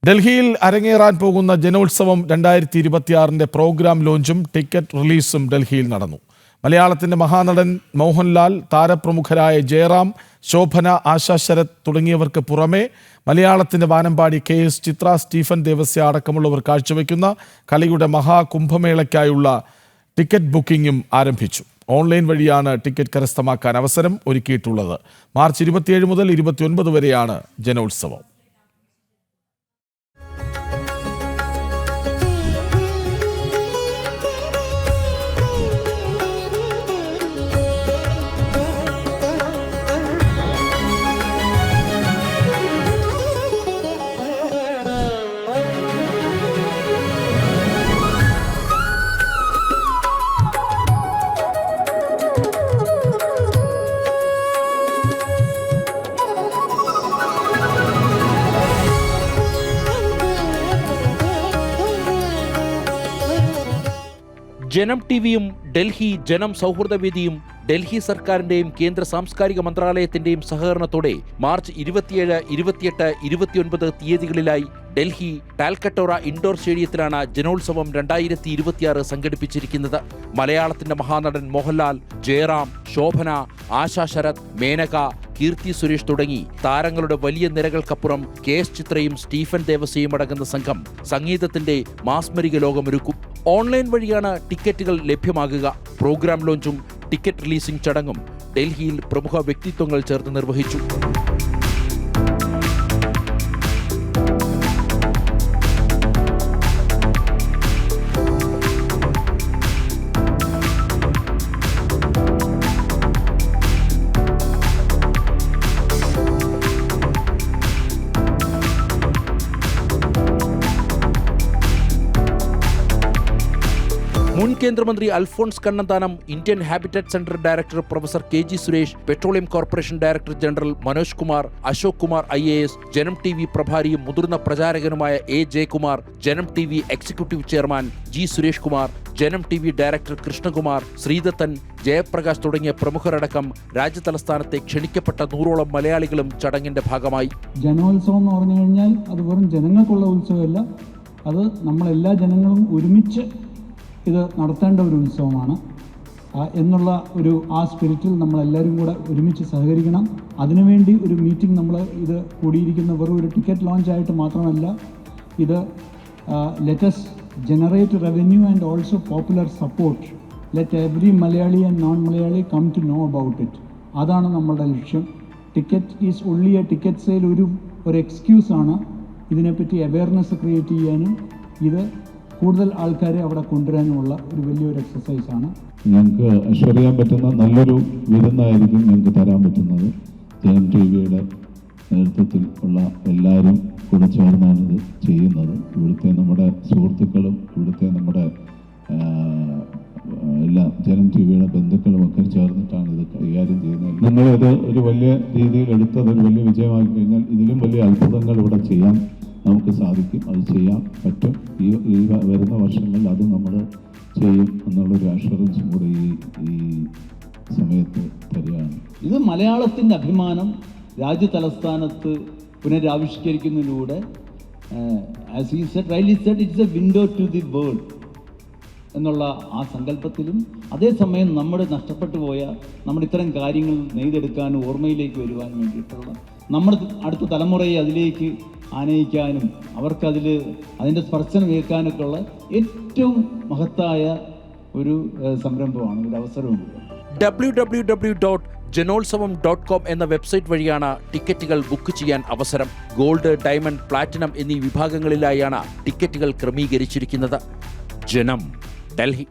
ഡൽഹിയിൽ അരങ്ങേറാൻ പോകുന്ന ജനോത്സവം 2026 programme ലോഞ്ചും ticket റിലീസും ഡൽഹിയിൽ നടന്നു. മലയാളത്തിന്റെ മഹാനടൻ മോഹൻലാൽ, താരപ്രമുഖരായ ജയറാം, ശോഭന, ആശാ ശരത് തുടങ്ങിയവർക്ക് പുറമെ മലയാളത്തിന്റെ വാനമ്പാടി KS ചിത്ര, സ്റ്റീഫൻ ദേവസ്യ അടക്കമുള്ളവർ കാഴ്ചവെക്കുന്ന കലയുടെ മഹാകുംഭമേളയ്ക്കായുള്ള ടിക്കറ്റ് ബുക്കിംഗും ആരംഭിച്ചു. ഓൺലൈൻ വഴിയാണ് ടിക്കറ്റ് കരസ്ഥമാക്കാൻ അവസരം ഒരുക്കിയിട്ടുള്ളത്. മാർച്ച് 27 മുതൽ 29 വരെയാണ് ജനോത്സവം. ജനം ടിവിയും ഡൽഹി ജനം സൗഹൃദവേദിയും ഡൽഹി സർക്കാരിന്റെയും കേന്ദ്ര സാംസ്കാരിക മന്ത്രാലയത്തിന്റെയും സഹകരണത്തോടെ മാർച്ച് 27, 28, 29 തീയതികളിലായി ഡൽഹി ടാൽക്കട്ടോറ ഇൻഡോർ സ്റ്റേഡിയത്തിലാണ് ജനോത്സവം 2026 സംഘടിപ്പിച്ചിരിക്കുന്നത്. മലയാളത്തിന്റെ മഹാനടൻ മോഹൻലാൽ, ജയറാം, ശോഭന, ആശാ ശരത്, മേനക, കീർത്തി സുരേഷ് തുടങ്ങി താരങ്ങളുടെ വലിയ നിരകൾക്കപ്പുറം KS ചിത്രയും സ്റ്റീഫൻ ദേവസ്യയും അടങ്ങുന്ന സംഘം സംഗീതത്തിന്റെ മാസ്മരിക ലോകമൊരുക്കും. ഓൺലൈൻ വഴിയാണ് ടിക്കറ്റുകൾ ലഭ്യമാകുക. പ്രോഗ്രാം ലോഞ്ചും ടിക്കറ്റ് റിലീസിംഗ് ചടങ്ങും ഡൽഹിയിൽ പ്രമുഖ വ്യക്തിത്വങ്ങൾ ചേർന്ന് നിർവഹിച്ചു. മുൻ കേന്ദ്രമന്ത്രി Alphons Kannanthanam, Indian Habitat Centre director professor KG Suresh, petroleum corporation director general Manoj Kumar, Ashok Kumar IAS, Janam TV പ്രഭാരിയും മുതിർന്ന പ്രചാരകനുമായ A Jayakumar, Janam TV executive chairman G Suresh Kumar, Janam TV director Krishnakumar, Sreedathan, Jayaprakash തുടങ്ങിയ പ്രമുഖരടക്കം രാജ്യതലസ്ഥാനത്തെ ക്ഷണിക്കപ്പെട്ട 100ഓളം മലയാളികളും ചടങ്ങിന്റെ ഭാഗമായി. ജനോത്സവം എന്ന് പറഞ്ഞു കഴിഞ്ഞാൽ അത് വെറും ജനങ്ങൾക്കുള്ള ഉത്സവമല്ല, അത് നമ്മളെല്ലാ ജനങ്ങളും ഒരുമിച്ച് ഇത് നടത്തേണ്ട ഒരു ഉത്സവമാണ് എന്നുള്ള ആ സ്പിരിറ്റിൽ നമ്മളെല്ലാവരും കൂടെ ഒരുമിച്ച് സഹകരിക്കണം. അതിനുവേണ്ടി ഒരു മീറ്റിംഗ് നമ്മൾ ഇത് കൂടിയിരിക്കുന്ന വെറും ഒരു ടിക്കറ്റ് ലോഞ്ച് ആയിട്ട് മാത്രമല്ല, ഇത് let us generate revenue and also popular support. Let every Malayali and non Malayali come to know about it. അതാണ് നമ്മളുടെ ലക്ഷ്യം. Ticket is only a ticket sale ഒരു എക്സ്ക്യൂസാണ്. ഇതിനെപ്പറ്റി അവയർനെസ് ക്രിയേറ്റ് ചെയ്യാനും ഇത് കൂടുതൽ ആൾക്കാരെ അവിടെ കൊണ്ടുവരാനുമുള്ള ഒരു വലിയൊരു എക്സസൈസാണ്. ഞങ്ങൾക്ക് അശ്വറിയാൻ പറ്റുന്ന നല്ലൊരു വിരുന്നായിരിക്കും ഞങ്ങൾക്ക് തരാൻ പറ്റുന്നത്. ജനം TVയുടെ നേതൃത്വത്തിൽ ഉള്ള എല്ലാവരും കൂടെ ചേർന്നാണ് ഇത് ചെയ്യുന്നത്. ഇവിടുത്തെ നമ്മുടെ സുഹൃത്തുക്കളും ഇവിടുത്തെ നമ്മുടെ എല്ലാ ജനം TVയുടെ ബന്ധുക്കളും ഒക്കെ ചേർന്നിട്ടാണ് ഇത് കൈകാര്യം ചെയ്യുന്നത്. നിങ്ങളിത് ഒരു വലിയ രീതിയിൽ എടുത്തത് ഒരു വലിയ വിജയമാക്കി കഴിഞ്ഞാൽ ഇതിലും വലിയ അത്ഭുതങ്ങൾ ഇവിടെ ചെയ്യാൻ നമുക്ക് സാധിക്കും. അത് ചെയ്യാൻ പറ്റും. ഈ വരുന്ന വർഷങ്ങളിൽ അത് നമ്മൾ ചെയ്യും എന്നുള്ളൊരു അഷുറൻസും കൂടി ഈ സമയത്ത് തരികയാണ്. ഇത് മലയാളത്തിൻ്റെ അഭിമാനം രാജ്യതലസ്ഥാനത്ത് പുനരാവിഷ്കരിക്കുന്നതിലൂടെ as he said, rightly said, it's a window to the world എന്നുള്ള ആ സങ്കല്പത്തിലും അതേസമയം നമ്മുടെ നഷ്ടപ്പെട്ടു പോയ നമ്മുടെ ഇത്തരം കാര്യങ്ങൾ നെയ്തെടുക്കാനും ഓർമ്മയിലേക്ക് വരുവാനും വേണ്ടിയിട്ടുള്ള നമ്മുടെ അടുത്ത തലമുറയെ അതിലേക്ക് ആനയിക്കാനും അവർക്കതിൽ അതിൻ്റെ സ്പർശനം ഏൽക്കാനൊക്കെ ഉള്ള ഏറ്റവും മഹത്തായ ഒരു സംരംഭമാണ്, ഒരു അവസരവും. www.janolsavam.com എന്ന വെബ്സൈറ്റ് വഴിയാണ് ടിക്കറ്റുകൾ ബുക്ക് ചെയ്യാൻ അവസരം. ഗോൾഡ്, ഡയമണ്ട്, പ്ലാറ്റിനം എന്നീ വിഭാഗങ്ങളിലായാണ് ടിക്കറ്റുകൾ ക്രമീകരിച്ചിരിക്കുന്നത്. ജനം, ഡൽഹി.